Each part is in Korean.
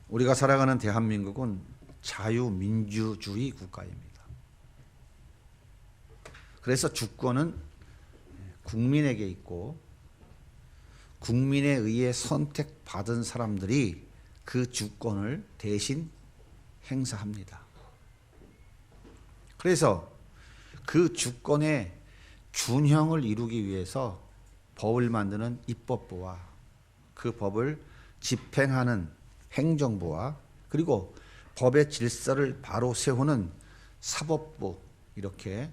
우리가 살아가는 대한민국은 자유민주주의 국가입니다. 그래서 주권은 국민에게 있고 국민에 의해 선택받은 사람들이 그 주권을 대신 행사합니다. 그래서 그 주권의 균형을 이루기 위해서 법을 만드는 입법부와 그 법을 집행하는 행정부와 그리고 법의 질서를 바로 세우는 사법부, 이렇게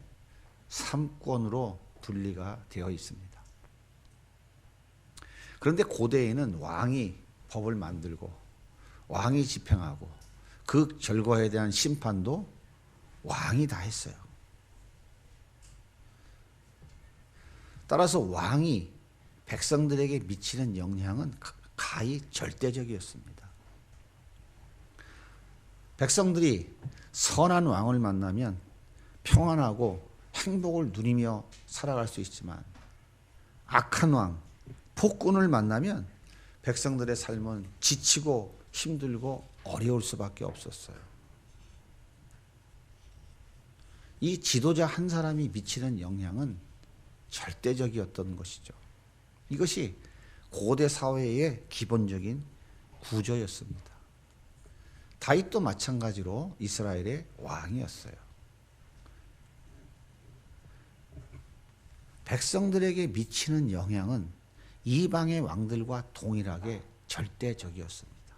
3권으로 분리가 되어 있습니다. 그런데 고대에는 왕이 법을 만들고 왕이 집행하고 그 결과에 대한 심판도 왕이 다 했어요. 따라서 왕이 백성들에게 미치는 영향은 가히 절대적이었습니다. 백성들이 선한 왕을 만나면 평안하고 행복을 누리며 살아갈 수 있지만 악한 왕, 폭군을 만나면 백성들의 삶은 지치고 힘들고 어려울 수밖에 없었어요. 이 지도자 한 사람이 미치는 영향은 절대적이었던 것이죠. 이것이 고대 사회의 기본적인 구조였습니다. 다윗도 마찬가지로 이스라엘의 왕이었어요. 백성들에게 미치는 영향은 이방의 왕들과 동일하게 절대적이었습니다.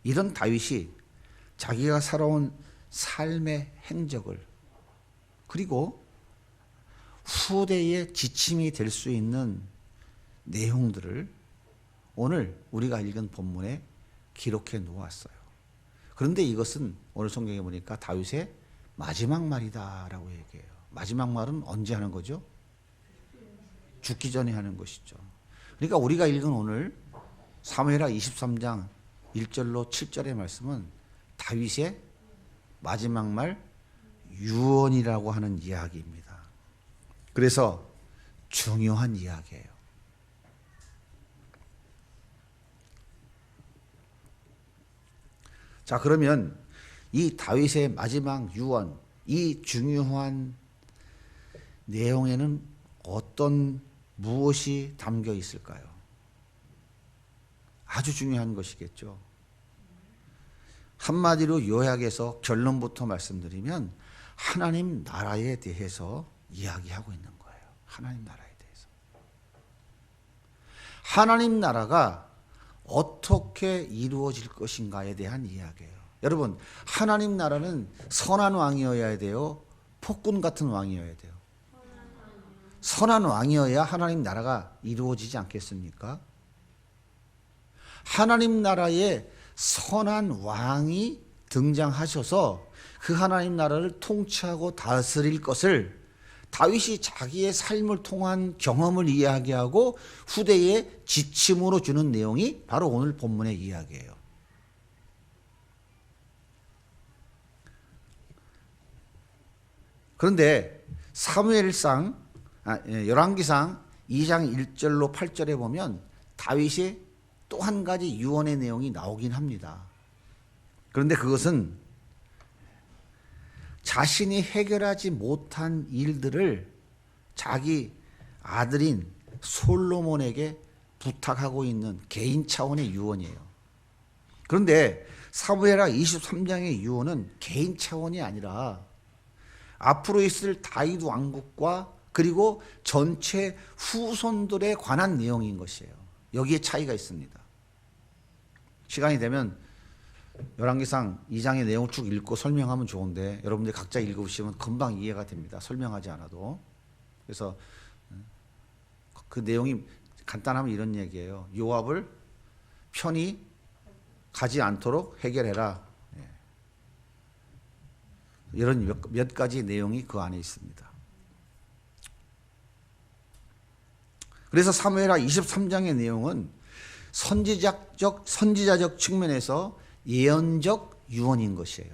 이런 다윗이 자기가 살아온 삶의 행적을 그리고 후대의 지침이 될 수 있는 내용들을 오늘 우리가 읽은 본문에 기록해 놓았어요. 그런데 이것은 오늘 성경에 보니까 다윗의 마지막 말이다라고 얘기해요. 마지막 말은 언제 하는 거죠? 죽기 전에 하는 것이죠. 그러니까 우리가 읽은 오늘 사무엘하 23장 1절로 7절의 말씀은 다윗의 마지막 말 유언이라고 하는 이야기입니다. 그래서 중요한 이야기예요. 자, 그러면 이 다윗의 마지막 유언, 이 중요한 내용에는 무엇이 담겨 있을까요? 아주 중요한 것이겠죠. 한마디로 요약해서 결론부터 말씀드리면 하나님 나라에 대해서 이야기하고 있는 거예요. 하나님 나라에 대해서. 하나님 나라가 어떻게 이루어질 것인가에 대한 이야기예요. 여러분, 하나님 나라는 선한 왕이어야 돼요? 폭군 같은 왕이어야 돼요? 선한 왕이어야 하나님 나라가 이루어지지 않겠습니까? 하나님 나라에 선한 왕이 등장하셔서 그 하나님 나라를 통치하고 다스릴 것을 다윗이 자기의 삶을 통한 경험을 이야기하고 후대에 지침으로 주는 내용이 바로 오늘 본문의 이야기예요. 그런데 열왕기상 2장 1절로 8절에 보면 다윗이 또 한 가지 유언의 내용이 나오긴 합니다. 그런데 그것은 자신이 해결하지 못한 일들을 자기 아들인 솔로몬에게 부탁하고 있는 개인 차원의 유언이에요. 그런데 사무엘하 23장의 유언은 개인 차원이 아니라 앞으로 있을 다윗 왕국과 그리고 전체 후손들에 관한 내용인 것이에요. 여기에 차이가 있습니다. 시간이 되면 열왕기상 2장의 내용을 쭉 읽고 설명하면 좋은데 여러분들 각자 읽으시면 금방 이해가 됩니다. 설명하지 않아도. 그래서 그 내용이 간단하면 이런 얘기예요. 요압을 편히 가지 않도록 해결해라. 이런 몇 가지 내용이 그 안에 있습니다. 그래서 사무엘하 23장의 내용은 선지자적 측면에서 예언적 유언인 것이에요.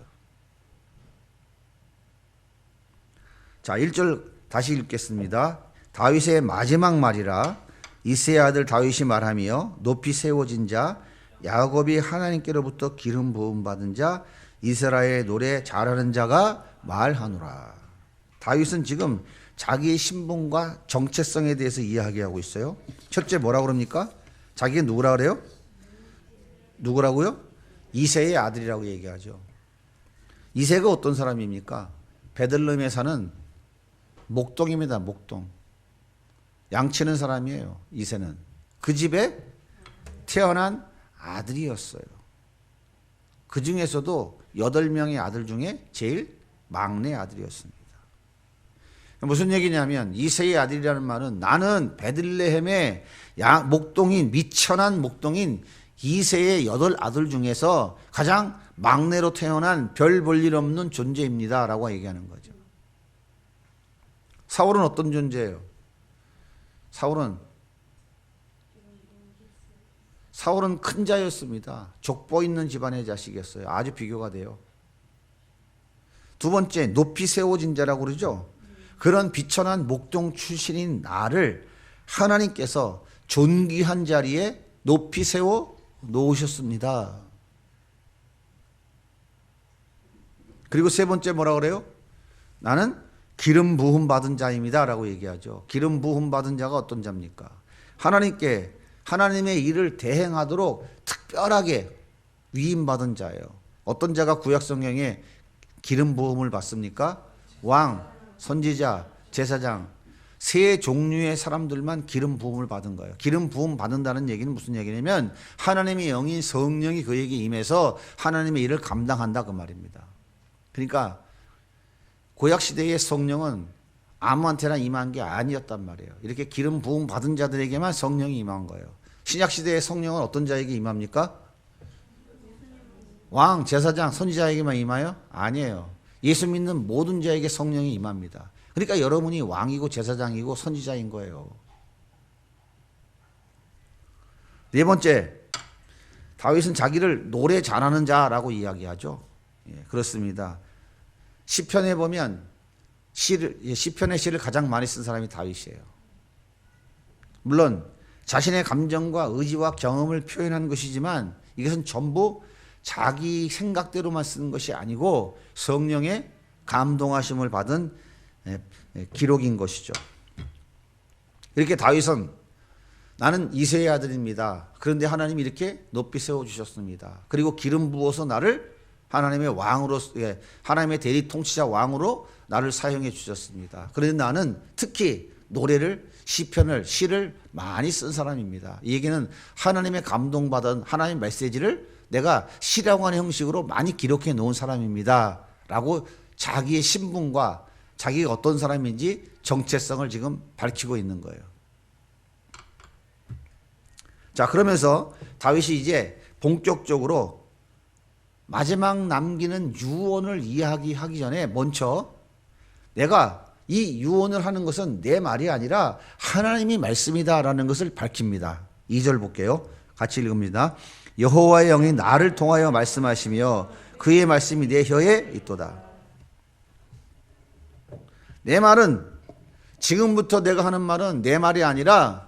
자, 1절 다시 읽겠습니다. 다윗의 마지막 말이라 이새의 아들 다윗이 말하며 높이 세워진 자 야곱이 하나님께로부터 기름 부음 받은 자 이스라엘 노래 잘하는 자가 말하노라. 다윗은 지금 자기의 신분과 정체성에 대해서 이야기하고 있어요. 첫째 뭐라고 그럽니까? 자기가 누구라 그래요? 누구라고요? 이새의 아들이라고 얘기하죠. 이새가 어떤 사람입니까? 베들레헴에 사는 목동입니다. 목동. 양치는 사람이에요. 이새는. 그 집에 태어난 아들이었어요. 그 중에서도 8명의 아들 중에 제일 막내 아들이었습니다. 무슨 얘기냐면 이새의 아들이라는 말은 나는 베들레헴의 목동인 미천한 목동인 이새의 8아들 중에서 가장 막내로 태어난 별 볼 일 없는 존재입니다 라고 얘기하는 거죠. 사울은 어떤 존재예요? 사울은 큰 자였습니다. 족보 있는 집안의 자식이었어요. 아주 비교가 돼요. 두 번째, 높이 세워진 자라고 그러죠. 그런 비천한 목동 출신인 나를 하나님께서 존귀한 자리에 높이 세워 놓으셨습니다. 그리고 세 번째 뭐라 그래요? 나는 기름 부음 받은 자입니다 라고 얘기하죠. 기름 부음 받은 자가 어떤 자입니까? 하나님의 일을 대행하도록 특별하게 위임받은 자예요. 어떤 자가 구약성경에 기름 부음을 받습니까? 왕, 선지자, 제사장, 세 종류의 사람들만 기름 부음을 받은 거예요. 기름 부음 받는다는 얘기는 무슨 얘기냐면 하나님의 영인 성령이 그에게 임해서 하나님의 일을 감당한다 그 말입니다. 그러니까 구약시대의 성령은 아무한테나 임한 게 아니었단 말이에요. 이렇게 기름 부음 받은 자들에게만 성령이 임한 거예요. 신약시대의 성령은 어떤 자에게 임합니까? 왕, 제사장, 선지자에게만 임하여? 아니에요. 예수 믿는 모든 자에게 성령이 임합니다. 그러니까 여러분이 왕이고 제사장이고 선지자인 거예요. 네 번째, 다윗은 자기를 노래 잘하는 자라고 이야기하죠. 예, 그렇습니다. 시편에 보면 시편의 시를 가장 많이 쓴 사람이 다윗이에요. 물론 자신의 감정과 의지와 경험을 표현한 것이지만 이것은 전부 자기 생각대로만 쓰는 것이 아니고 성령의 감동하심을 받은 기록인 것이죠. 이렇게 다윗은 나는 이새의 아들입니다. 그런데 하나님이 이렇게 높이 세워주셨습니다. 그리고 기름 부어서 나를 하나님의 왕으로, 하나님의 대리 통치자 왕으로 나를 사용해 주셨습니다. 그런데 나는 특히 노래를, 시편을, 시를 많이 쓴 사람입니다. 이 얘기는 하나님의 감동받은 하나님의 메시지를 내가 시라고 하는 형식으로 많이 기록해 놓은 사람입니다. 라고 자기의 신분과 자기가 어떤 사람인지 정체성을 지금 밝히고 있는 거예요. 자, 그러면서 다윗이 이제 본격적으로 마지막 남기는 유언을 이야기하기 전에 먼저 내가 이 유언을 하는 것은 내 말이 아니라 하나님이 말씀이다라는 것을 밝힙니다. 2절 볼게요. 같이 읽습니다. 여호와의 영이 나를 통하여 말씀하시며 그의 말씀이 내 혀에 있도다. 내 말은, 지금부터 내가 하는 말은 내 말이 아니라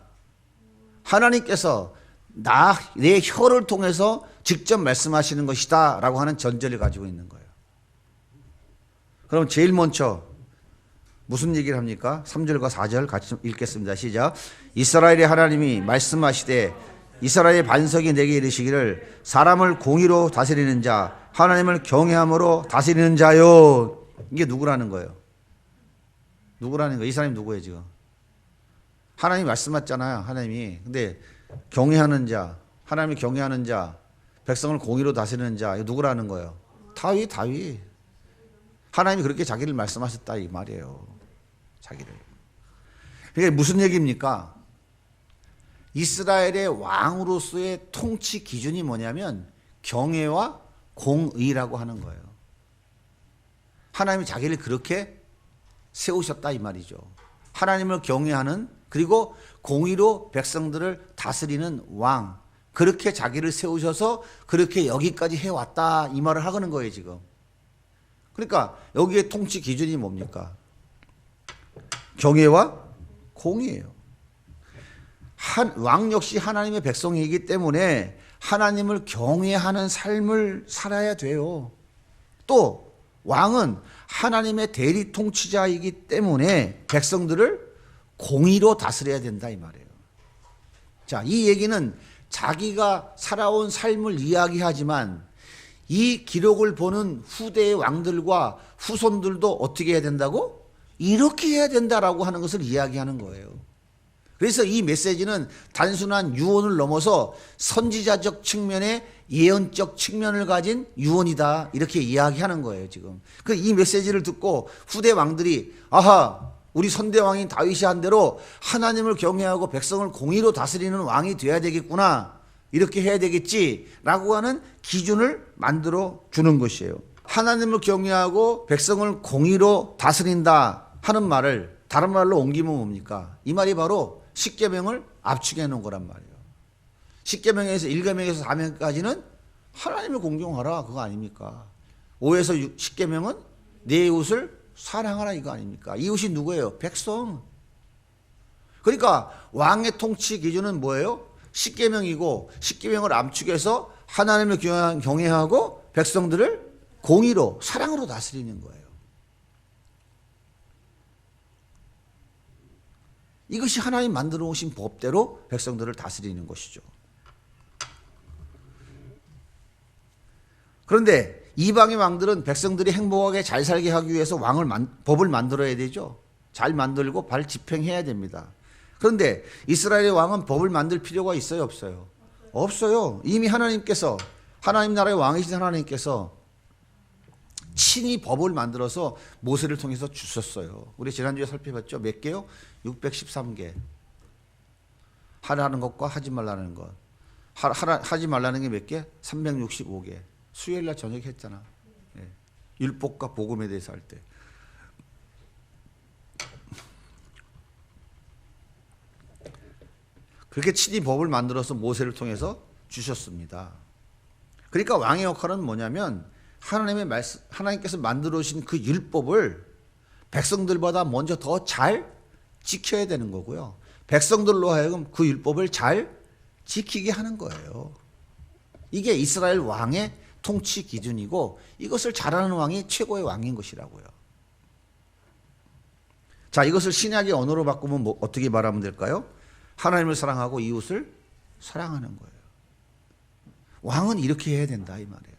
하나님께서 내 혀를 통해서 직접 말씀하시는 것이다 라고 하는 전제를 가지고 있는 거예요. 그럼 제일 먼저 무슨 얘기를 합니까? 3절과 4절 같이 읽겠습니다. 시작. 이스라엘의 하나님이 말씀하시되 이스라엘의 반석이 내게 이르시기를 사람을 공의로 다스리는 자, 하나님을 경외함으로 다스리는 자요. 이게 누구라는 거예요? 누구라는 거예요? 이 사람이 누구예요 지금? 하나님이 말씀하셨잖아요. 하나님이. 근데 경외하는 자, 하나님을 경외하는 자, 백성을 공의로 다스리는 자, 이거 누구라는 거예요? 다윗. 하나님이 그렇게 자기를 말씀하셨다 이 말이에요. 자기를. 이게 무슨 얘기입니까? 이스라엘의 왕으로서의 통치 기준이 뭐냐면 경외와 공의라고 하는 거예요. 하나님이 자기를 그렇게 세우셨다 이 말이죠. 하나님을 경외하는, 그리고 공의로 백성들을 다스리는 왕, 그렇게 자기를 세우셔서 그렇게 여기까지 해왔다 이 말을 하는 거예요 지금. 그러니까 여기에 통치 기준이 뭡니까? 경외와 공의예요. 왕 역시 하나님의 백성이기 때문에 하나님을 경외하는 삶을 살아야 돼요. 또 왕은 하나님의 대리 통치자이기 때문에 백성들을 공의로 다스려야 된다 이 말이에요. 자, 이 얘기는 자기가 살아온 삶을 이야기하지만 이 기록을 보는 후대의 왕들과 후손들도 어떻게 해야 된다고? 이렇게 해야 된다라고 하는 것을 이야기하는 거예요. 그래서 이 메시지는 단순한 유언을 넘어서 선지자적 측면의 예언적 측면을 가진 유언이다 이렇게 이야기하는 거예요 지금. 이 메시지를 듣고 후대 왕들이 아하, 우리 선대왕인 다윗이 한 대로 하나님을 경외하고 백성을 공의로 다스리는 왕이 돼야 되겠구나, 이렇게 해야 되겠지라고 하는 기준을 만들어 주는 것이에요. 하나님을 경외하고 백성을 공의로 다스린다 하는 말을 다른 말로 옮기면 뭡니까? 이 말이 바로 십계명을 압축해 놓은 거란 말이에요. 십계명에서 1계명에서 4계명까지는 하나님을 공경하라 그거 아닙니까? 5에서 10계명은 내 이웃을 사랑하라 이거 아닙니까? 이웃이 누구예요? 백성. 그러니까 왕의 통치 기준은 뭐예요? 십계명이고 십계명을 압축해서 하나님을 경외하고 백성들을 공의로 사랑으로 다스리는 거예요. 이것이 하나님 만들어 오신 법대로 백성들을 다스리는 것이죠. 그런데 이방의 왕들은 백성들이 행복하게 잘 살게 하기 위해서 법을 만들어야 되죠. 잘 만들고 발 집행해야 됩니다. 그런데 이스라엘의 왕은 법을 만들 필요가 있어요, 없어요? 없어요. 이미 하나님께서, 하나님 나라의 왕이신 하나님께서 친히 법을 만들어서 모세를 통해서 주셨어요. 우리 지난주에 살펴봤죠? 몇 개요? 613개. 하라는 것과 하지 말라는 것. 하지 말라는 게 몇 개? 365개. 수요일 날 저녁에 했잖아. 예. 율법과 복음에 대해서 할 때. 그렇게 친히 법을 만들어서 모세를 통해서 주셨습니다. 그러니까 왕의 역할은 뭐냐면 하나님께서 만들어 주신 그 율법을 백성들보다 먼저 더 잘 지켜야 되는 거고요. 백성들로 하여금 그 율법을 잘 지키게 하는 거예요. 이게 이스라엘 왕의 통치 기준이고 이것을 잘하는 왕이 최고의 왕인 것이라고요. 자, 이것을 신약의 언어로 바꾸면 어떻게 말하면 될까요? 하나님을 사랑하고 이웃을 사랑하는 거예요. 왕은 이렇게 해야 된다 이 말이에요.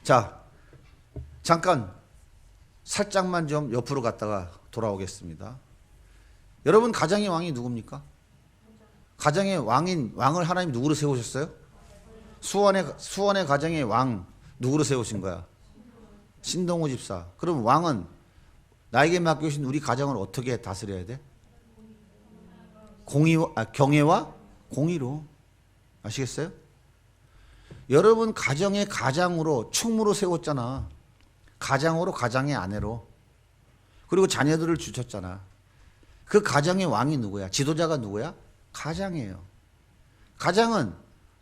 자, 잠깐 살짝만 좀 옆으로 갔다가 돌아오겠습니다. 여러분 가정의 왕이 누굽니까? 가정의 왕을 하나님 누구로 세우셨어요? 수원의 가정의 왕 누구로 세우신 거야? 신동우 집사. 그럼 왕은 나에게 맡겨주신 우리 가정을 어떻게 다스려야 돼? 경외와 공의로. 아시겠어요? 여러분 가정의 가장으로 충무로 세웠잖아. 가장으로 가장의 아내로. 그리고 자녀들을 주셨잖아. 그 가정의 왕이 누구야? 지도자가 누구야? 가장이에요. 가장은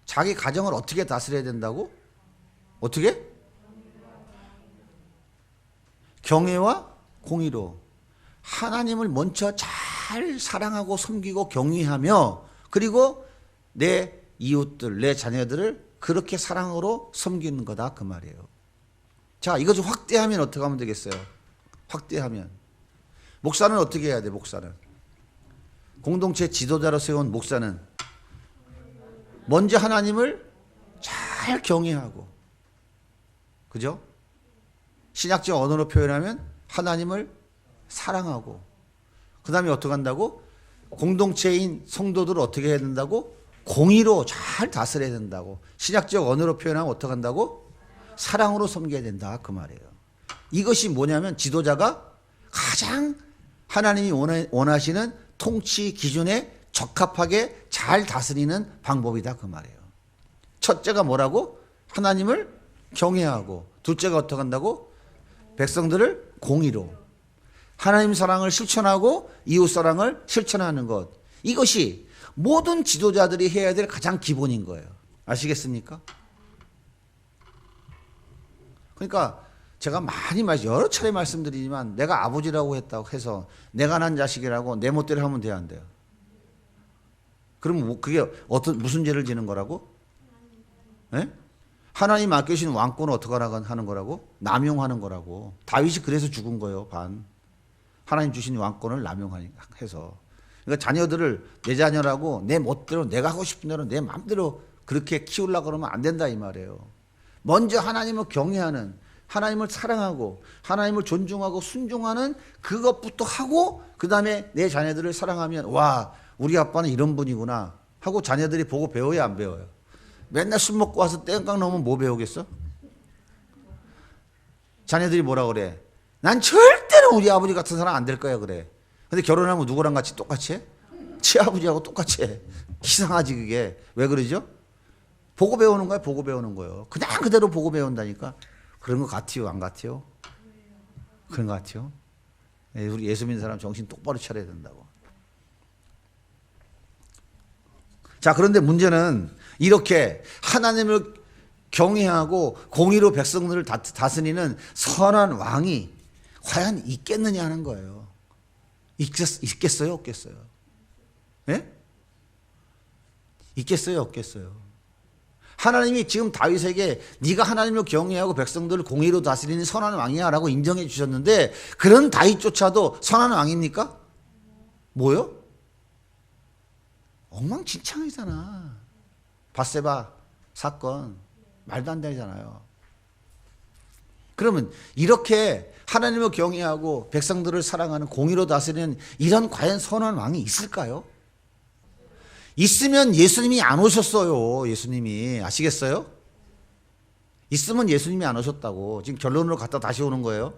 자기 가정을 어떻게 다스려야 된다고? 어떻게? 경외와 공의로. 하나님을 먼저 잘 사랑하고 섬기고 경외하며 그리고 내 이웃들, 내 자녀들을 그렇게 사랑으로 섬기는 거다 그 말이에요. 자, 이것을 확대하면 어떻게 하면 되겠어요? 확대하면 목사는 어떻게 해야 돼? 목사는 공동체 지도자로 세운 목사는 먼저 하나님을 잘 경외하고, 그죠? 신약적 언어로 표현하면 하나님을 사랑하고, 그 다음에 어떻게 한다고? 공동체인 성도들을 어떻게 해야 된다고? 공의로 잘 다스려야 된다고. 신약적 언어로 표현하면 어떻게 한다고? 사랑으로 섬겨야 된다 그 말이에요. 이것이 뭐냐면 지도자가 가장 하나님이 원하시는 통치 기준에 적합하게 잘 다스리는 방법이다 그 말이에요. 첫째가 뭐라고? 하나님을 경외하고, 둘째가 어떻게 한다고? 백성들을 공의로. 하나님 사랑을 실천하고 이웃 사랑을 실천하는 것. 이것이 모든 지도자들이 해야 될 가장 기본인 거예요. 아시겠습니까? 그러니까 제가 여러 차례 말씀드리지만 내가 아버지라고 했다고 해서 내가 난 자식이라고 내 멋대로 하면 돼야 안 돼요. 그럼 그게 무슨 죄를 지는 거라고? 예? 하나님 맡겨주신 왕권을 어떻게 하는 거라고? 남용하는 거라고. 다윗이 그래서 죽은 거예요. 하나님 주신 왕권을 남용해서. 그러니까 자녀들을 내 자녀라고 내 멋대로 내가 하고 싶은 대로 내 마음대로 그렇게 키우려고 그러면 안 된다 이 말이에요. 먼저 하나님을 경외하는, 하나님을 사랑하고 하나님을 존중하고 순종하는 그것부터 하고 그 다음에 내 자녀들을 사랑하면 와 우리 아빠는 이런 분이구나 하고 자녀들이 보고 배워야 안 배워요? 맨날 술 먹고 와서 땡깡 넘으면 뭐 배우겠어? 자녀들이 뭐라 그래? 난 절대로 우리 아버지 같은 사람 안 될 거야 그래. 근데 결혼하면 누구랑 같이 똑같이 해? 친아버지하고 똑같이 해. 이상하지 그게. 왜 그러죠? 보고 배우는 거야. 보고 배우는 거예요. 그냥 그대로 보고 배운다니까. 그런 거 같아요? 안 같아요? 그런 거 같아요? 우리 예수 믿는 사람 정신 똑바로 차려야 된다고. 자, 그런데 문제는 이렇게 하나님을 경외하고 공의로 백성들을 다스리는 선한 왕이 과연 있겠느냐 하는 거예요. 있겠어요? 없겠어요? 예? 있겠어요? 없겠어요? 하나님이 지금 다윗에게 네가 하나님을 경외하고 백성들을 공의로 다스리는 선한 왕이야 라고 인정해 주셨는데 그런 다윗조차도 선한 왕입니까? 뭐요? 엉망진창이잖아. 밧세바 사건 말도 안 되잖아요. 그러면 이렇게 하나님을 경외하고 백성들을 사랑하는 공의로 다스리는 이런 과연 선한 왕이 있을까요? 있으면 예수님이 안 오셨어요. 예수님이. 아시겠어요? 있으면 예수님이 안 오셨다고. 지금 결론으로 갔다 다시 오는 거예요.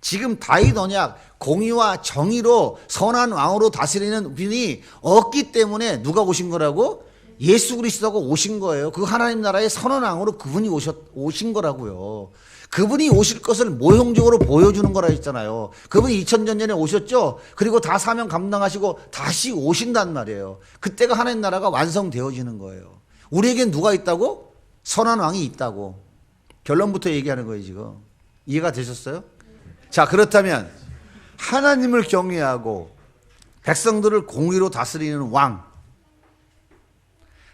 지금 다윗 언약 공의와 정의로 선한 왕으로 다스리는 분이 없기 때문에 누가 오신 거라고? 예수 그리스도가 오신 거예요. 그 하나님 나라의 선한 왕으로 그분이 오신 거라고요. 그분이 오실 것을 모형적으로 보여주는 거라 했잖아요. 그분이 2000년 전에 오셨죠. 그리고 다 사명 감당하시고 다시 오신단 말이에요. 그때가 하나님 나라가 완성되어지는 거예요. 우리에겐 누가 있다고? 선한 왕이 있다고. 결론부터 얘기하는 거예요 지금. 이해가 되셨어요? 자, 그렇다면 하나님을 경외하고 백성들을 공의로 다스리는 왕,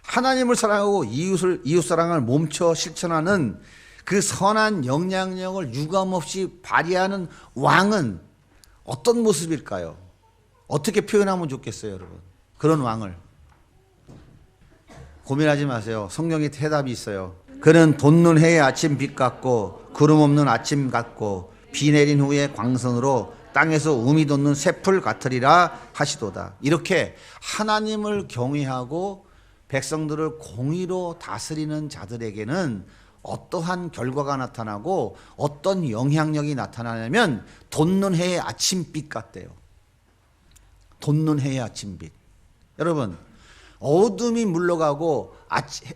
하나님을 사랑하고 이웃 사랑을 몸쳐 실천하는 그 선한 영향력을 유감없이 발휘하는 왕은 어떤 모습일까요? 어떻게 표현하면 좋겠어요, 여러분? 그런 왕을. 고민하지 마세요. 성경에 대답이 있어요. 그는 돋는 해의 아침빛 같고 구름 없는 아침 같고 비 내린 후에 광선으로 땅에서 우미 돋는 새풀 같으리라 하시도다. 이렇게 하나님을 경외하고 백성들을 공의로 다스리는 자들에게는 어떠한 결과가 나타나고 어떤 영향력이 나타나냐면 돋는 해의 아침빛 같대요. 돋는 해의 아침빛. 여러분, 어둠이 물러가고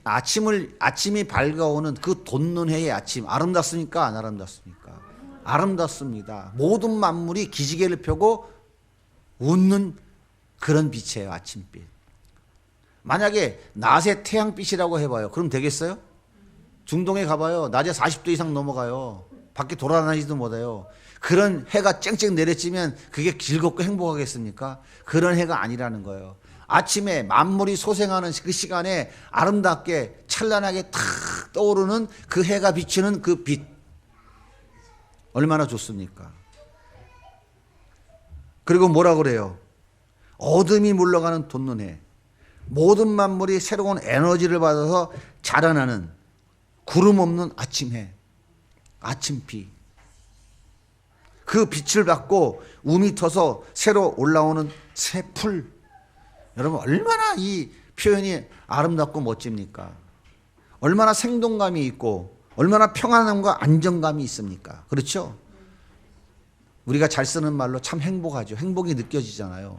아침이 밝아오는 그 돋는 해의 아침 아름답습니까? 안 아름답습니까? 아름답습니다. 모든 만물이 기지개를 펴고 웃는 그런 빛이에요. 아침빛. 만약에 낮에 태양빛이라고 해봐요. 그럼 되겠어요? 중동에 가봐요. 낮에 40도 이상 넘어가요. 밖에 돌아다니지도 못해요. 그런 해가 쨍쨍 내려지면 그게 즐겁고 행복하겠습니까? 그런 해가 아니라는 거예요. 아침에 만물이 소생하는 그 시간에 아름답게 찬란하게 탁 떠오르는 그 해가 비치는 그 빛. 얼마나 좋습니까? 그리고 뭐라 그래요? 어둠이 물러가는 돋는 해. 모든 만물이 새로운 에너지를 받아서 자라나는 구름 없는 아침해, 아침비. 그 빛을 받고 움이 터서 새로 올라오는 새 풀. 여러분 얼마나 이 표현이 아름답고 멋집니까? 얼마나 생동감이 있고 얼마나 평안함과 안정감이 있습니까? 그렇죠? 우리가 잘 쓰는 말로 참 행복하죠. 행복이 느껴지잖아요.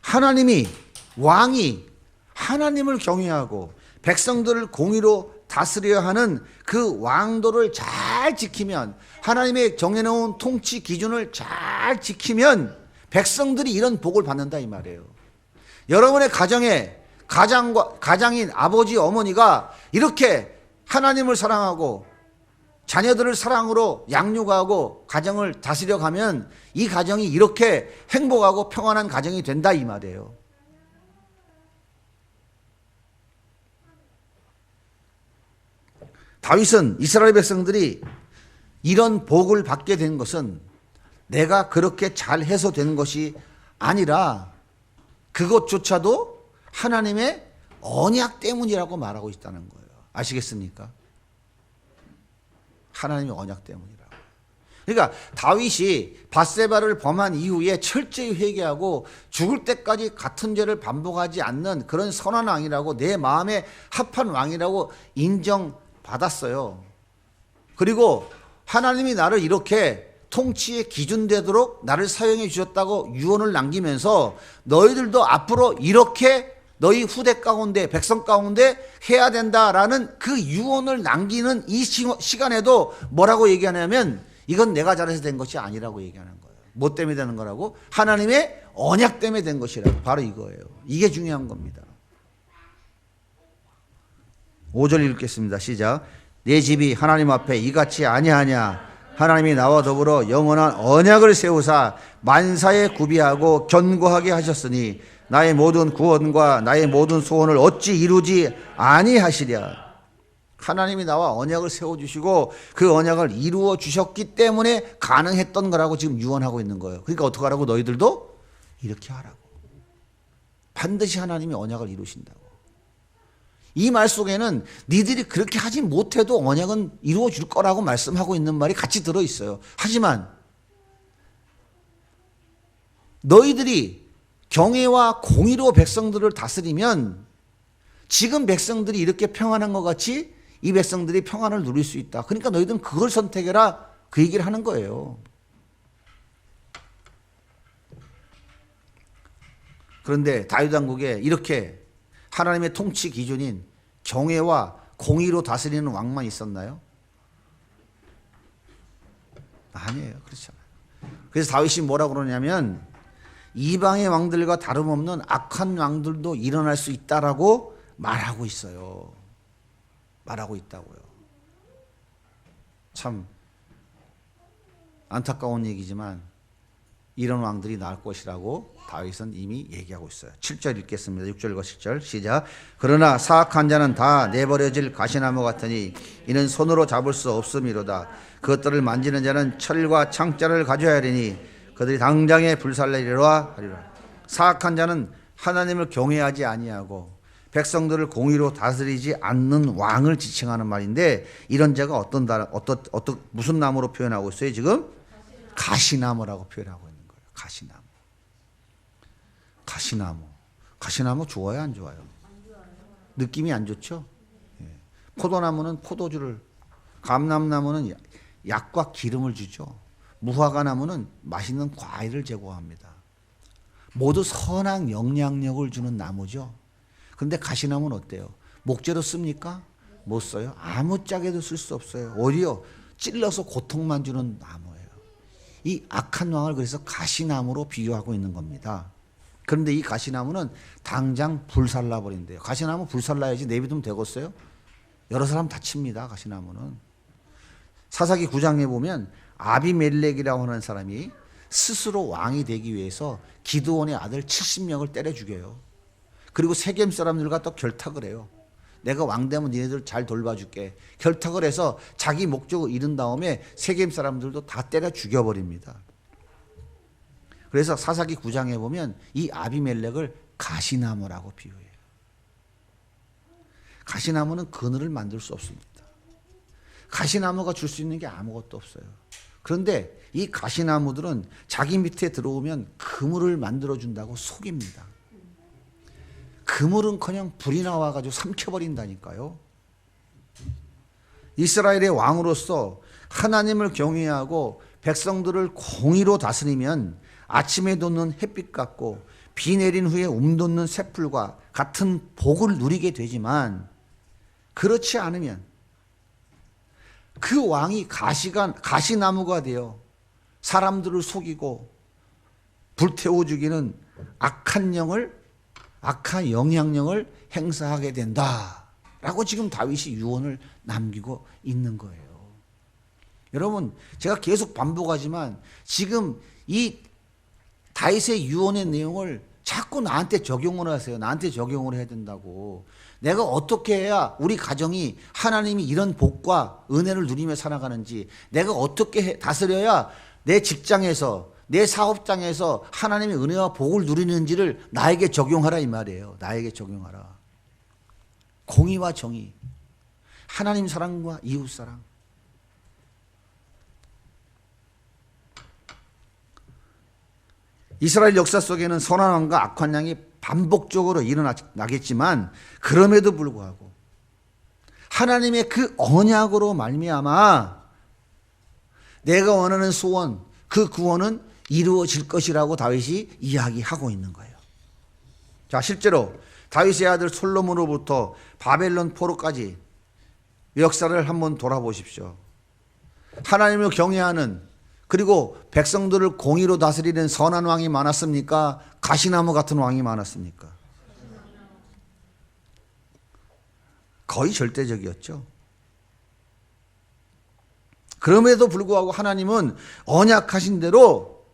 하나님이 왕이 하나님을 경외하고 백성들을 공의로 다스려야 하는 그 왕도를 잘 지키면 하나님의 정해놓은 통치 기준을 잘 지키면 백성들이 이런 복을 받는다 이 말이에요. 여러분의 가정에 가장인 아버지 어머니가 이렇게 하나님을 사랑하고 자녀들을 사랑으로 양육하고 가정을 다스려 가면 이 가정이 이렇게 행복하고 평안한 가정이 된다 이 말이에요. 다윗은 이스라엘 백성들이 이런 복을 받게 된 것은 내가 그렇게 잘해서 된 것이 아니라 그것조차도 하나님의 언약 때문이라고 말하고 있다는 거예요. 아시겠습니까? 하나님의 언약 때문이라고. 그러니까 다윗이 밧세바를 범한 이후에 철저히 회개하고 죽을 때까지 같은 죄를 반복하지 않는 그런 선한 왕이라고, 내 마음에 합한 왕이라고 인정받았어요. 그리고 하나님이 나를 이렇게 통치의 기준 되도록 나를 사용해 주셨다고 유언을 남기면서 너희들도 앞으로 이렇게 너희 후대 가운데, 백성 가운데 해야 된다라는 그 유언을 남기는 이 시간에도 뭐라고 얘기하냐면 이건 내가 잘해서 된 것이 아니라고 얘기하는 거예요. 뭐 때문에 되는 거라고? 하나님의 언약 때문에 된 것이라고. 바로 이거예요. 이게 중요한 겁니다. 5절 읽겠습니다. 시작. 내 집이 하나님 앞에 이같이 아니하냐. 하나님이 나와 더불어 영원한 언약을 세우사 만사에 구비하고 견고하게 하셨으니 나의 모든 구원과 나의 모든 소원을 어찌 이루지 아니하시랴. 하나님이 나와 언약을 세워주시고 그 언약을 이루어 주셨기 때문에 가능했던 거라고 지금 유언하고 있는 거예요. 그러니까 어떻게 하라고? 너희들도 이렇게 하라고. 반드시 하나님이 언약을 이루신다고. 이 말 속에는 니들이 그렇게 하지 못해도 언약은 이루어 줄 거라고 말씀하고 있는 말이 같이 들어있어요. 하지만 너희들이 경외와 공의로 백성들을 다스리면 지금 백성들이 이렇게 평안한 것 같이 이 백성들이 평안을 누릴 수 있다. 그러니까 너희들은 그걸 선택해라. 그 얘기를 하는 거예요. 그런데 다윗 왕국에 이렇게 하나님의 통치 기준인 경외와 공의로 다스리는 왕만 있었나요? 아니에요. 그렇지 않아요. 그래서 다윗이 뭐라고 그러냐면 이방의 왕들과 다름없는 악한 왕들도 일어날 수 있다라고 말하고 있어요. 말하고 있다고요. 참 안타까운 얘기지만 이런 왕들이 나올 것이라고 다윗은 이미 얘기하고 있어요. 7절 읽겠습니다. 6절과 7절 시작. 그러나 사악한 자는 다 내버려질 가시나무 같으니 이는 손으로 잡을 수 없음이로다. 그것들을 만지는 자는 철과 창자를 가져야 하리니 그들이 당장에 불살내리라 하리라. 사악한 자는 하나님을 경외하지 아니하고 백성들을 공의로 다스리지 않는 왕을 지칭하는 말인데, 이런 자가 어떤 무슨 나무로 표현하고 있어요? 지금 가시나무라고 표현하고 있는 거예요. 가시나무 좋아요, 안 좋아요? 느낌이 안 좋죠? 예. 포도나무는 포도주를, 감람나무는 약과 기름을 주죠. 무화과나무는 맛있는 과일을 제공합니다. 모두 선한 영향력을 주는 나무죠. 그런데 가시나무는 어때요? 목재로 씁니까? 못 써요. 아무짝에도 쓸 수 없어요. 오히려 찔러서 고통만 주는 나무예요. 이 악한 왕을 그래서 가시나무로 비유하고 있는 겁니다. 그런데 이 가시나무는 당장 불살라 버린대요. 가시나무 불살라야지 내비두면 되겠어요? 여러 사람 다칩니다. 가시나무는. 사사기 9장에 보면 아비멜렉이라고 하는 사람이 스스로 왕이 되기 위해서 기드온의 아들 70명을 때려 죽여요. 그리고 세겜 사람들과 또 결탁을 해요. 내가 왕 되면 니네들 잘 돌봐줄게. 결탁을 해서 자기 목적을 이룬 다음에 세겜 사람들도 다 때려 죽여버립니다. 그래서 사사기 9장에 보면 이 아비멜렉을 가시나무라고 비유해요. 가시나무는 그늘을 만들 수 없습니다. 가시나무가 줄 수 있는 게 아무것도 없어요. 그런데 이 가시나무들은 자기 밑에 들어오면 그물을 만들어준다고 속입니다. 그물은커녕 불이 나와가지고 삼켜버린다니까요. 이스라엘의 왕으로서 하나님을 경외하고 백성들을 공의로 다스리면 아침에 돋는 햇빛 같고 비 내린 후에 돋는 새풀과 같은 복을 누리게 되지만, 그렇지 않으면 그 왕이 가시나무가 되어 사람들을 속이고 불태워 죽이는 악한 영향력을 행사하게 된다라고 지금 다윗이 유언을 남기고 있는 거예요. 여러분, 제가 계속 반복하지만 지금 이 다윗의 유언의 내용을 자꾸 나한테 적용을 하세요. 나한테 적용을 해야 된다고. 내가 어떻게 해야 우리 가정이 하나님이 이런 복과 은혜를 누리며 살아가는지, 내가 어떻게 다스려야 내 직장에서, 내 사업장에서 하나님의 은혜와 복을 누리는지를 나에게 적용하라 이 말이에요. 나에게 적용하라. 공의와 정의, 하나님 사랑과 이웃 사랑. 이스라엘 역사 속에는 선한 왕과 악한 왕이 반복적으로 일어나겠지만, 그럼에도 불구하고 하나님의 그 언약으로 말미암아 내가 원하는 소원, 그 구원은 이루어질 것이라고 다윗이 이야기하고 있는 거예요. 자, 실제로 다윗의 아들 솔로몬으로부터 바벨론 포로까지 역사를 한번 돌아보십시오. 하나님을 경외하는, 그리고 백성들을 공의로 다스리는 선한 왕이 많았습니까? 가시나무 같은 왕이 많았습니까? 거의 절대적이었죠. 그럼에도 불구하고 하나님은 언약하신 대로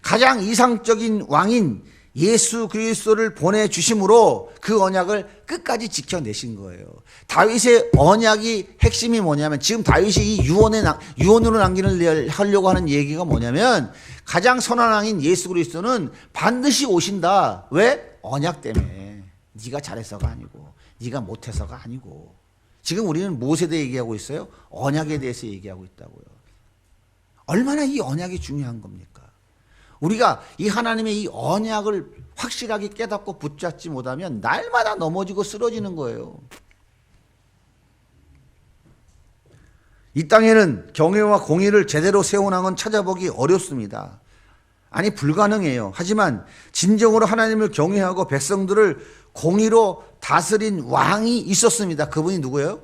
가장 이상적인 왕인 예수 그리스도를 보내주심으로 그 언약을 끝까지 지켜내신 거예요. 다윗의 언약이 핵심이 뭐냐면, 지금 다윗이 이 유언으로 하려고 하는 얘기가 뭐냐면, 가장 선한 왕인 예수 그리스도는 반드시 오신다. 왜? 언약 때문에. 네가 잘해서가 아니고, 네가 못해서가 아니고. 지금 우리는 무엇에 대해 얘기하고 있어요? 언약에 대해서 얘기하고 있다고요. 얼마나 이 언약이 중요한 겁니까? 우리가 이 하나님의 이 언약을 확실하게 깨닫고 붙잡지 못하면 날마다 넘어지고 쓰러지는 거예요. 이 땅에는 경외와 공의를 제대로 세운 왕은 찾아보기 어렵습니다. 아니, 불가능해요. 하지만 진정으로 하나님을 경외하고 백성들을 공의로 다스린 왕이 있었습니다. 그분이 누구예요?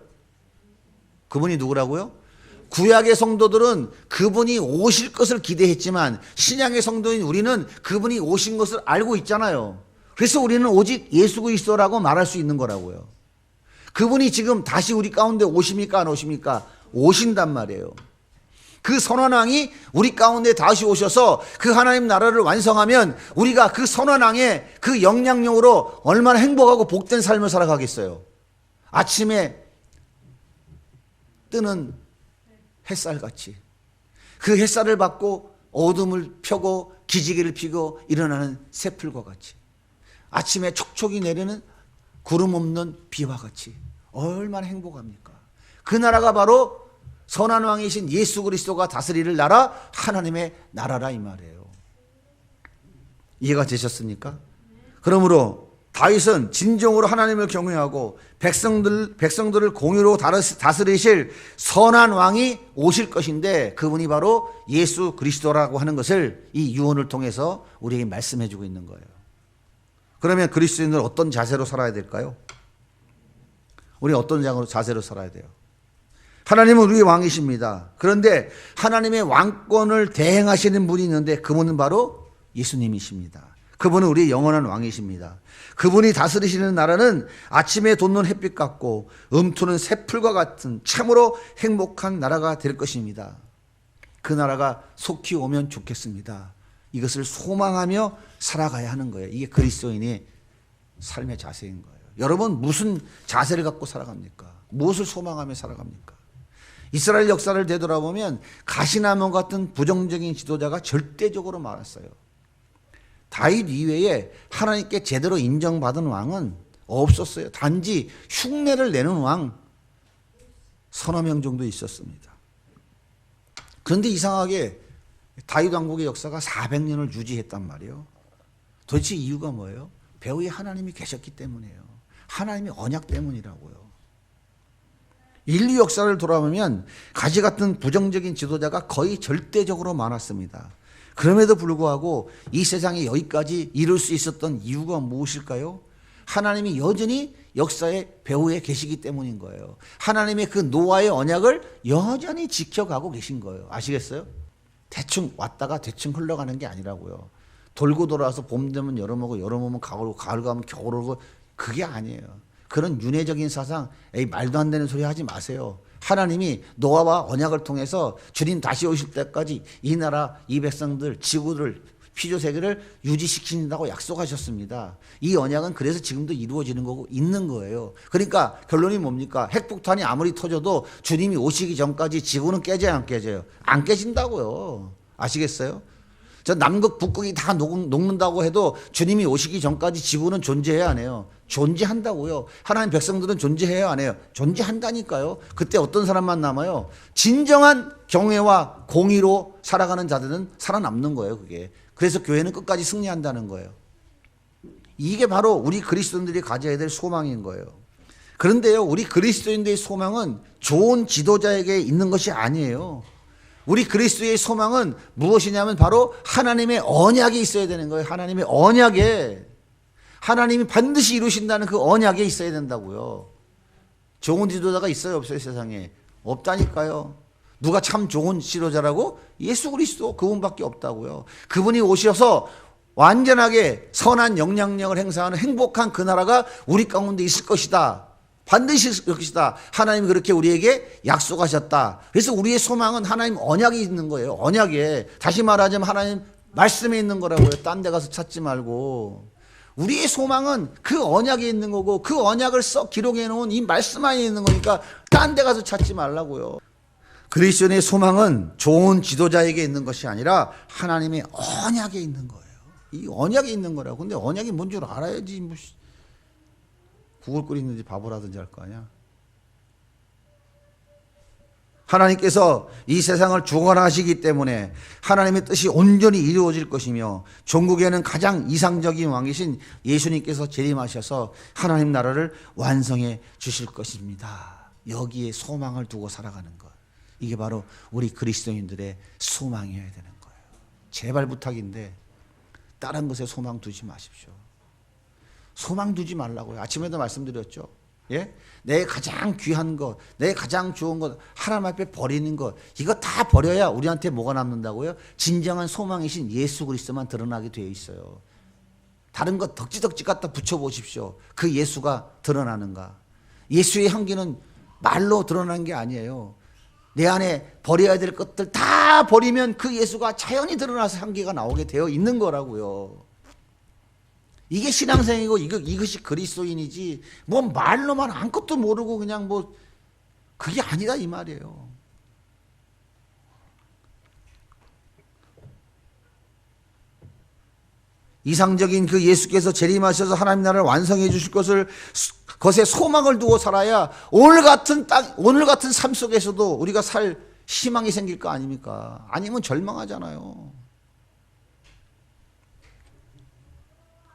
그분이 누구라고요? 구약의 성도들은 그분이 오실 것을 기대했지만, 신약의 성도인 우리는 그분이 오신 것을 알고 있잖아요. 그래서 우리는 오직 예수 그리스도라고 말할 수 있는 거라고요. 그분이 지금 다시 우리 가운데 오십니까? 안 오십니까? 오신단 말이에요. 그 선한 왕이 우리 가운데 다시 오셔서 그 하나님 나라를 완성하면 우리가 그 선한 왕의 그 영향력으로 얼마나 행복하고 복된 삶을 살아가겠어요. 아침에 뜨는 햇살같이, 그 햇살을 받고 어둠을 펴고 기지개를 피고 일어나는 새풀과 같이, 아침에 촉촉이 내리는 구름 없는 비와 같이 얼마나 행복합니까? 그 나라가 바로 선한 왕이신 예수 그리스도가 다스리는 나라, 하나님의 나라라 이 말이에요. 이해가 되셨습니까? 그러므로 다윗은 진정으로 하나님을 경외하고 백성들을 공의로 다스리실 선한 왕이 오실 것인데, 그분이 바로 예수 그리스도라고 하는 것을 이 유언을 통해서 우리에게 말씀해 주고 있는 거예요. 그러면 그리스도인은 어떤 자세로 살아야 될까요? 우리 어떤 자세로 살아야 돼요? 하나님은 우리의 왕이십니다. 그런데 하나님의 왕권을 대행하시는 분이 있는데, 그분은 바로 예수님이십니다. 그분은 우리의 영원한 왕이십니다. 그분이 다스리시는 나라는 아침에 돋는 햇빛 같고 음투는 새풀과 같은 참으로 행복한 나라가 될 것입니다. 그 나라가 속히 오면 좋겠습니다. 이것을 소망하며 살아가야 하는 거예요. 이게 그리스도인의 삶의 자세인 거예요. 여러분, 무슨 자세를 갖고 살아갑니까? 무엇을 소망하며 살아갑니까? 이스라엘 역사를 되돌아보면 가시나무 같은 부정적인 지도자가 절대적으로 많았어요. 다윗 이외에 하나님께 제대로 인정받은 왕은 없었어요. 단지 흉내를 내는 왕 서너 명 정도 있었습니다. 그런데 이상하게 다윗 왕국의 역사가 400년을 유지했단 말이에요. 도대체 이유가 뭐예요? 배후에 하나님이 계셨기 때문이에요. 하나님의 언약 때문이라고요. 인류 역사를 돌아보면 가지 같은 부정적인 지도자가 거의 절대적으로 많았습니다. 그럼에도 불구하고 이 세상에 여기까지 이룰 수 있었던 이유가 무엇일까요? 하나님이 여전히 역사의 배후에 계시기 때문인 거예요. 하나님의 그 노아의 언약을 여전히 지켜가고 계신 거예요. 아시겠어요? 대충 왔다가 대충 흘러가는 게 아니라고요. 돌고 돌아와서 봄 되면 여름 오고 여름 오면 가을 오고 가을 가면 겨울 오고, 그게 아니에요. 그런 윤회적인 사상, 말도 안 되는 소리 하지 마세요. 하나님이 노아와 언약을 통해서 주님 다시 오실 때까지 이 나라, 이 백성들, 지구를 피조 세계를 유지시킨다고 약속하셨습니다. 이 언약은 그래서 지금도 이루어지는 거고 있는 거예요. 그러니까 결론이 뭡니까? 핵폭탄이 아무리 터져도 주님이 오시기 전까지 지구는 깨져요, 안 깨져요? 안 깨진다고요. 아시겠어요? 저 남극 북극이 다 녹는다고 해도 주님이 오시기 전까지 지구는 존재해야 안 해요? 존재한다고요. 하나님 백성들은 존재해야 안 해요? 존재한다니까요. 그때 어떤 사람만 남아요? 진정한 경외와 공의로 살아가는 자들은 살아남는 거예요, 그게. 그래서 교회는 끝까지 승리한다는 거예요. 이게 바로 우리 그리스도인들이 가져야 될 소망인 거예요. 그런데요, 우리 그리스도인들의 소망은 좋은 지도자에게 있는 것이 아니에요. 우리 그리스도의 소망은 무엇이냐면 바로 하나님의 언약이 있어야 되는 거예요. 하나님의 언약에, 하나님이 반드시 이루신다는 그 언약에 있어야 된다고요. 좋은 지도자가 있어요, 없어요, 세상에? 없다니까요. 누가 참 좋은 지도자라고? 예수 그리스도, 그분밖에 없다고요. 그분이 오셔서 완전하게 선한 영향력을 행사하는 행복한 그 나라가 우리 가운데 있을 것이다. 반드시 있을 것이다. 하나님이 그렇게 우리에게 약속하셨다. 그래서 우리의 소망은 하나님 언약이 있는 거예요. 언약에. 다시 말하자면 하나님 말씀에 있는 거라고요. 딴 데 가서 찾지 말고. 우리의 소망은 그 언약에 있는 거고, 그 언약을 써 기록해 놓은 이 말씀 안에 있는 거니까 딴 데 가서 찾지 말라고요. 그리스도인의 소망은 좋은 지도자에게 있는 것이 아니라 하나님의 언약에 있는 거예요. 이 언약에 있는 거라고. 근데 언약이 뭔 줄 알아야지. 뭐 국을 끓이는지 바보라든지 할 거 아니야. 하나님께서 이 세상을 주관하시기 때문에 하나님의 뜻이 온전히 이루어질 것이며 전국에는 가장 이상적인 왕이신 예수님께서 재림하셔서 하나님 나라를 완성해 주실 것입니다. 여기에 소망을 두고 살아가는 것. 이게 바로 우리 그리스도인들의 소망이어야 되는 거예요. 제발 부탁인데 다른 것에 소망 두지 마십시오. 소망 두지 말라고요. 아침에도 말씀드렸죠. 예? 내 가장 귀한 것, 내 가장 좋은 것, 하나님 앞에 버리는 것, 이거 다 버려야 우리한테 뭐가 남는다고요? 진정한 소망이신 예수 그리스도만 드러나게 되어 있어요. 다른 것 덕지덕지 갖다 붙여보십시오. 그 예수가 드러나는가? 예수의 향기는 말로 드러나는 게 아니에요. 내 안에 버려야 될 것들 다 버리면 그 예수가 자연히 드러나서 향기가 나오게 되어 있는 거라고요. 이게 신앙생이고 이것이 그리스도인이지, 뭐 말로만 아무것도 모르고 그냥 뭐 그게 아니다 이 말이에요. 이상적인 그 예수께서 재림하셔서 하나님 나라를 완성해 주실 것에 소망을 두고 살아야 오늘 같은 삶 속에서도 우리가 살 희망이 생길 거 아닙니까? 아니면 절망하잖아요.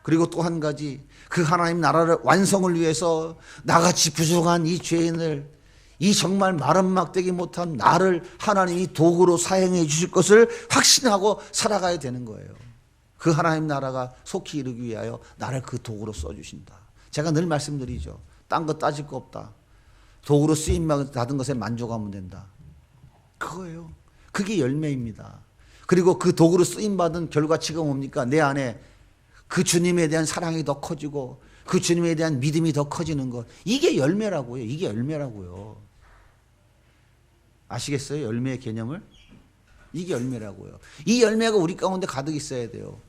그리고 또 한 가지, 그 하나님 나라를 완성을 위해서 나같이 부족한 이 죄인을, 이 정말 마른 막대기 못한 나를 하나님이 도구로 사용해 주실 것을 확신하고 살아가야 되는 거예요. 그 하나님 나라가 속히 이루기 위하여 나를 그 도구로 써주신다. 제가 늘 말씀드리죠. 딴 거 따질 거 없다. 도구로 쓰임 받은 것에 만족하면 된다. 그거예요. 그게 열매입니다. 그리고 그 도구로 쓰임 받은 결과치가 뭡니까? 내 안에 그 주님에 대한 사랑이 더 커지고 그 주님에 대한 믿음이 더 커지는 것. 이게 열매라고요. 이게 열매라고요. 아시겠어요? 열매의 개념을? 이게 열매라고요. 이 열매가 우리 가운데 가득 있어야 돼요.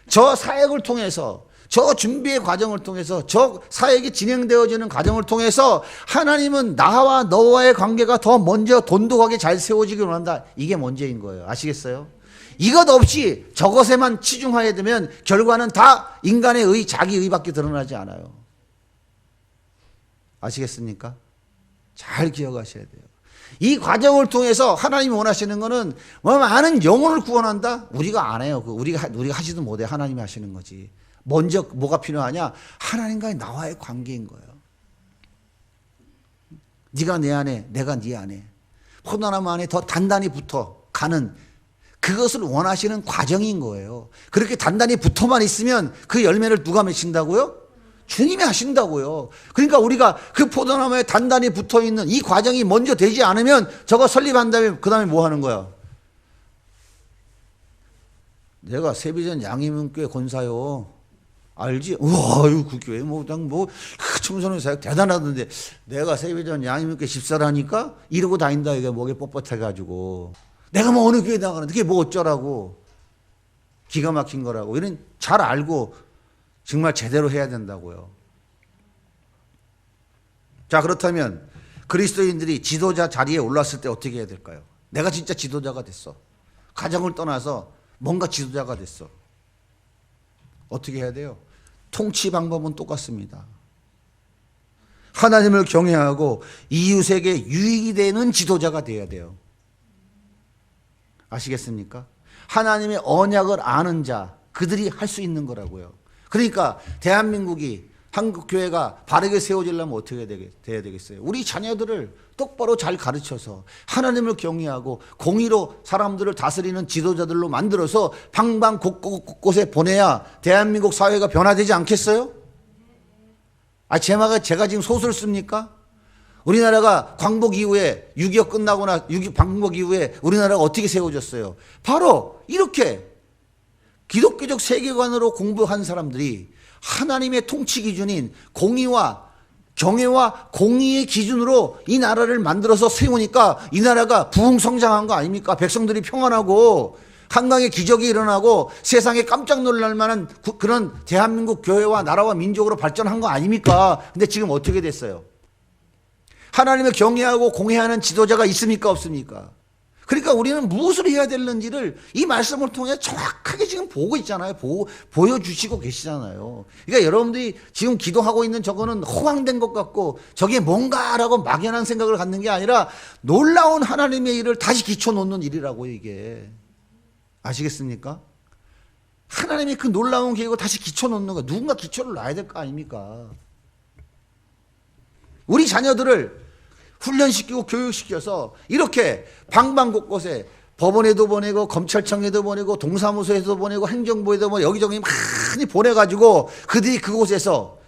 저 사역을 통해서, 저 준비의 과정을 통해서, 저 사역이 진행되어지는 과정을 통해서 하나님은 나와 너와의 관계가 더 먼저 돈독하게 잘 세워지길 원한다. 이게 문제인 거예요. 아시겠어요? 이것 없이 저것에만 치중하게 되면 결과는 다 인간의 의, 자기 의밖에 드러나지 않아요. 아시겠습니까? 잘 기억하셔야 돼요. 이 과정을 통해서 하나님이 원하시는 것은 많은 영혼을 구원한다? 우리가 안 해요. 우리가 하지도 못해. 하나님이 하시는 거지. 먼저 뭐가 필요하냐? 하나님과의 나와의 관계인 거예요. 네가 내 안에, 내가 네 안에, 포도나무 안에 더 단단히 붙어 가는, 그것을 원하시는 과정인 거예요. 그렇게 단단히 붙어만 있으면 그 열매를 누가 맺힌다고요? 주님이 하신다고요. 그러니까 우리가 그 포도나무에 단단히 붙어있는 이 과정이 먼저 되지 않으면 저거 설립한 다음에 그 다음에 뭐 하는 거야? 내가 세비전 양희문교회 권사요. 알지? 우와, 그 교회 청소년 사역 대단하던데 내가 세비전 양희문교회 집사라니까 이러고 다닌다. 이게 목에 뻣뻣해가지고 내가 뭐 어느 교회 나가는데 그게 뭐 어쩌라고. 기가 막힌 거라고. 이런 잘 알고 정말 제대로 해야 된다고요. 자, 그렇다면 그리스도인들이 지도자 자리에 올랐을 때 어떻게 해야 될까요? 내가 진짜 지도자가 됐어. 가정을 떠나서 뭔가 지도자가 됐어. 어떻게 해야 돼요? 통치 방법은 똑같습니다. 하나님을 경외하고 이웃에게 유익이 되는 지도자가 되어야 돼요. 아시겠습니까? 하나님의 언약을 아는 자, 그들이 할 수 있는 거라고요. 그러니까 대한민국이, 한국교회가 바르게 세워지려면 어떻게 돼야 되겠어요? 우리 자녀들을 똑바로 잘 가르쳐서 하나님을 경외하고 공의로 사람들을 다스리는 지도자들로 만들어서 방방곳곳에 보내야 대한민국 사회가 변화되지 않겠어요? 제가 지금 소설 씁니까? 우리나라가 광복 이후에 6.25 끝나거나 광복 이후에 우리나라가 어떻게 세워졌어요? 바로 이렇게 기독교적 세계관으로 공부한 사람들이 하나님의 통치 기준인 공의와 경애와 공의의 기준으로 이 나라를 만들어서 세우니까 이 나라가 부흥성장한 거 아닙니까? 백성들이 평안하고 한강에 기적이 일어나고 세상에 깜짝 놀랄 만한 그런 대한민국 교회와 나라와 민족으로 발전한 거 아닙니까? 근데 지금 어떻게 됐어요? 하나님을 경외하고 공회하는 지도자가 있습니까? 없습니까? 그러니까 우리는 무엇을 해야 되는지를 이 말씀을 통해 정확하게 지금 보고 있잖아요. 보여주시고 계시잖아요. 그러니까 여러분들이 지금 기도하고 있는 저거는 허황된 것 같고 저게 뭔가라고 막연한 생각을 갖는 게 아니라 놀라운 하나님의 일을 다시 기초 놓는 일이라고요, 이게. 아시겠습니까? 하나님의 그 놀라운 계획을 다시 기초 놓는 거. 누군가 기초를 놔야 될 거 아닙니까? 우리 자녀들을 훈련시키고 교육시켜서 이렇게 방방곳곳에 법원에도 보내고 검찰청에도 보내고 동사무소에도 보내고 행정부에도 보내고 여기저기 많이 보내가지고 그들이 그곳에서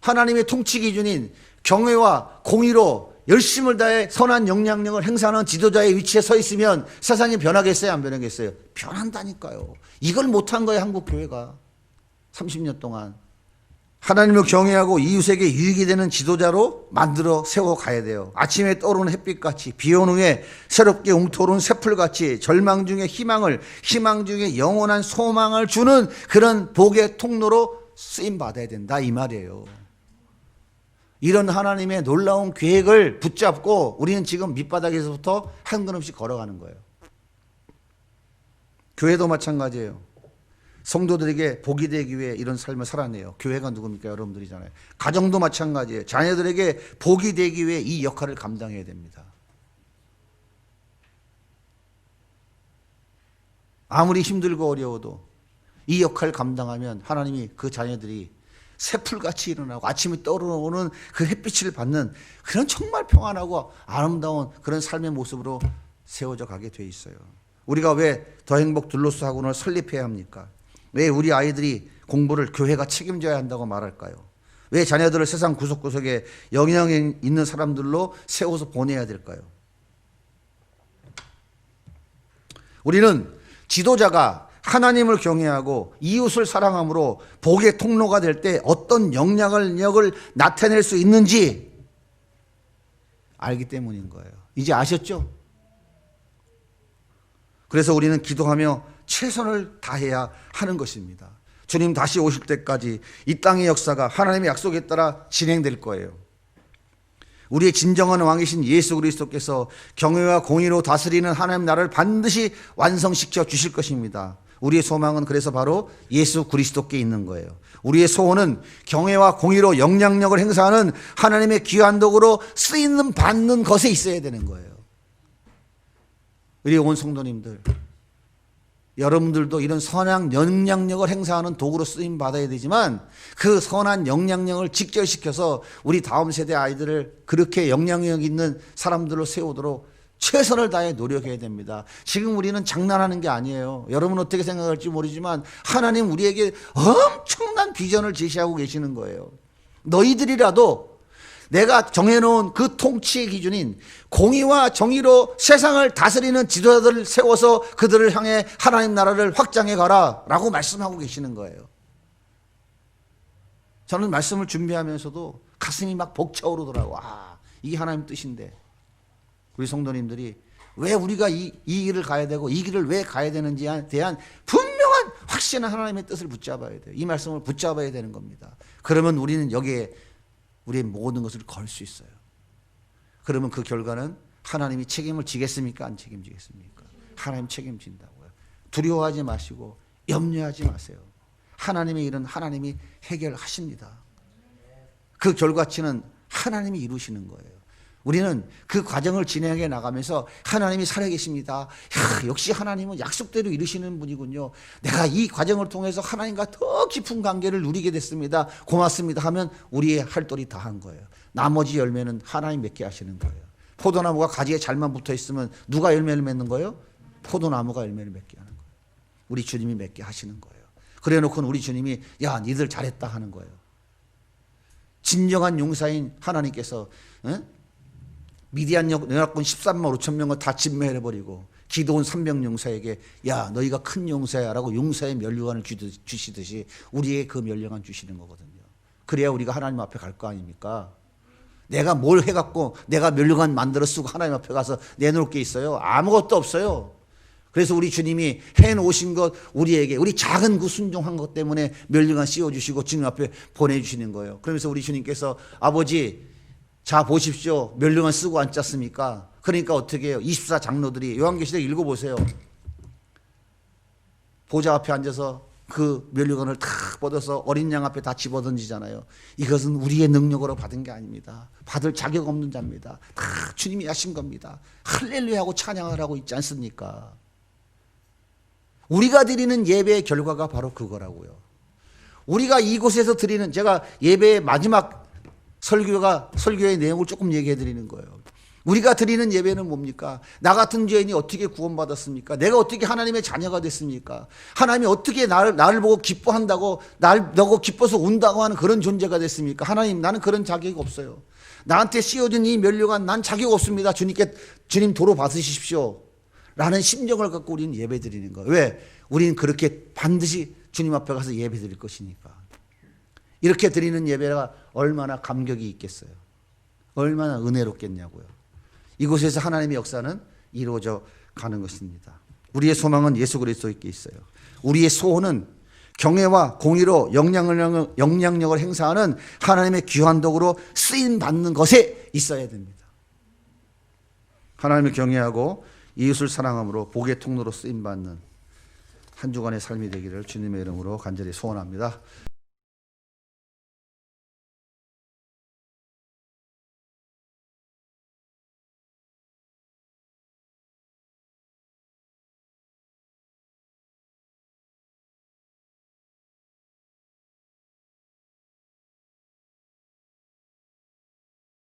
하나님의 통치 기준인 경외와 공의로 열심을 다해 선한 영향력을 행사하는 지도자의 위치에 서 있으면 세상이 변하겠어요? 안 변하겠어요? 변한다니까요. 이걸 못한 거예요, 한국교회가. 30년 동안. 하나님을 경외하고 이웃에게 유익이 되는 지도자로 만들어 세워가야 돼요. 아침에 떠오르는 햇빛같이, 비 온 후에 새롭게 웅토른 새풀같이 절망 중에 희망을, 희망 중에 영원한 소망을 주는 그런 복의 통로로 쓰임받아야 된다, 이 말이에요. 이런 하나님의 놀라운 계획을 붙잡고 우리는 지금 밑바닥에서부터 한 걸음씩 걸어가는 거예요. 교회도 마찬가지예요. 성도들에게 복이 되기 위해 이런 삶을 살아내요. 교회가 누굽니까? 여러분들이잖아요. 가정도 마찬가지예요. 자녀들에게 복이 되기 위해 이 역할을 감당해야 됩니다. 아무리 힘들고 어려워도 이 역할을 감당하면 하나님이 그 자녀들이 새풀같이 일어나고 아침에 떠오르는 그 햇빛을 받는 그런 정말 평안하고 아름다운 그런 삶의 모습으로 세워져 가게 돼 있어요. 우리가 왜 더 행복 둘로스 학원을 설립해야 합니까? 왜 우리 아이들이 공부를 교회가 책임져야 한다고 말할까요? 왜 자녀들을 세상 구석구석에 영향 있는 사람들로 세워서 보내야 될까요? 우리는 지도자가 하나님을 경외하고 이웃을 사랑함으로 복의 통로가 될 때 어떤 영향력을 나타낼 수 있는지 알기 때문인 거예요. 이제 아셨죠? 그래서 우리는 기도하며 최선을 다해야 하는 것입니다. 주님 다시 오실 때까지 이 땅의 역사가 하나님의 약속에 따라 진행될 거예요. 우리의 진정한 왕이신 예수 그리스도께서 경외와 공의로 다스리는 하나님 나라를 반드시 완성시켜 주실 것입니다. 우리의 소망은 그래서 바로 예수 그리스도께 있는 거예요. 우리의 소원은 경외와 공의로 영향력을 행사하는 하나님의 귀한 도구로 쓰이는 받는 것에 있어야 되는 거예요. 우리 온 성도님들, 여러분들도 이런 선한 영향력을 행사하는 도구로 쓰임 받아야 되지만 그 선한 영향력을 직결시켜서 우리 다음 세대 아이들을 그렇게 영향력 있는 사람들로 세우도록 최선을 다해 노력해야 됩니다. 지금 우리는 장난하는 게 아니에요. 여러분 어떻게 생각할지 모르지만 하나님 우리에게 엄청난 비전을 제시하고 계시는 거예요. 너희들이라도 내가 정해놓은 그 통치의 기준인 공의와 정의로 세상을 다스리는 지도자들을 세워서 그들을 향해 하나님 나라를 확장해 가라 라고 말씀하고 계시는 거예요. 저는 말씀을 준비하면서도 가슴이 막 벅차오르더라고요. 이게 하나님 뜻인데 우리 성도님들이 왜 우리가 이 길을 가야 되고 이 길을 왜 가야 되는지에 대한 분명한 확실한 하나님의 뜻을 붙잡아야 돼요. 이 말씀을 붙잡아야 되는 겁니다. 그러면 우리는 여기에 우리의 모든 것을 걸 수 있어요. 그러면 그 결과는 하나님이 책임을 지겠습니까? 안 책임지겠습니까? 하나님 책임진다고요. 두려워하지 마시고 염려하지 마세요. 하나님의 일은 하나님이 해결하십니다. 그 결과치는 하나님이 이루시는 거예요. 우리는 그 과정을 진행해 나가면서 하나님이 살아계십니다. 역시 하나님은 약속대로 이루시는 분이군요. 내가 이 과정을 통해서 하나님과 더 깊은 관계를 누리게 됐습니다. 고맙습니다 하면 우리의 할 도리 다 한 거예요. 나머지 열매는 하나님 맺게 하시는 거예요. 포도나무가 가지에 잘만 붙어 있으면 누가 열매를 맺는 거예요? 포도나무가 열매를 맺게 하는 거예요. 우리 주님이 맺게 하시는 거예요. 그래 놓고는 우리 주님이 야 니들 잘했다 하는 거예요. 진정한 용사인 하나님께서 미디안 연합군 13만 5천 명을 다 진멸해버리고 기도온 300 용사에게 야 너희가 큰 용사야 라고 용사의 면류관을 주시듯이 우리에게 그 면류관 주시는 거거든요. 그래야 우리가 하나님 앞에 갈 거 아닙니까? 내가 뭘 해갖고 내가 면류관 만들어 쓰고 하나님 앞에 가서 내놓을 게 있어요? 아무것도 없어요. 그래서 우리 주님이 해놓으신 것 우리에게 우리 작은 그 순종한 것 때문에 면류관 씌워주시고 주님 앞에 보내주시는 거예요. 그러면서 우리 주님께서 아버지 자 보십시오. 면류관 쓰고 앉았습니까? 그러니까 어떻게 해요? 24 장로들이 요한계시록 읽어보세요. 보좌 앞에 앉아서 그 면류관을 탁 뻗어서 어린 양 앞에 다 집어던지잖아요. 이것은 우리의 능력으로 받은 게 아닙니다. 받을 자격 없는 자입니다. 다 주님이 하신 겁니다. 할렐루야하고 찬양을 하고 있지 않습니까? 우리가 드리는 예배의 결과가 바로 그거라고요. 우리가 이곳에서 드리는 제가 예배의 마지막 설교의 내용을 조금 얘기해 드리는 거예요. 우리가 드리는 예배는 뭡니까? 나 같은 죄인이 어떻게 구원받았습니까? 내가 어떻게 하나님의 자녀가 됐습니까? 하나님이 어떻게 나를 보고 기뻐한다고 나를 보고 기뻐서 운다고 하는 그런 존재가 됐습니까? 하나님 나는 그런 자격이 없어요. 나한테 씌워진 이 면류관 난 자격 없습니다. 주님 도로 받으십시오. 라는 심정을 갖고 우리는 예배 드리는 거예요. 왜? 우리는 그렇게 반드시 주님 앞에 가서 예배 드릴 것이니까. 이렇게 드리는 예배가 얼마나 감격이 있겠어요. 얼마나 은혜롭겠냐고요. 이곳에서 하나님의 역사는 이루어져 가는 것입니다. 우리의 소망은 예수 그리스도께 있어요. 우리의 소원은 경외와 공의로 영향력을 행사하는 하나님의 귀한 도구로 쓰임받는 것에 있어야 됩니다. 하나님을 경외하고 이웃을 사랑함으로 복의 통로로 쓰임받는 한 주간의 삶이 되기를 주님의 이름으로 간절히 소원합니다.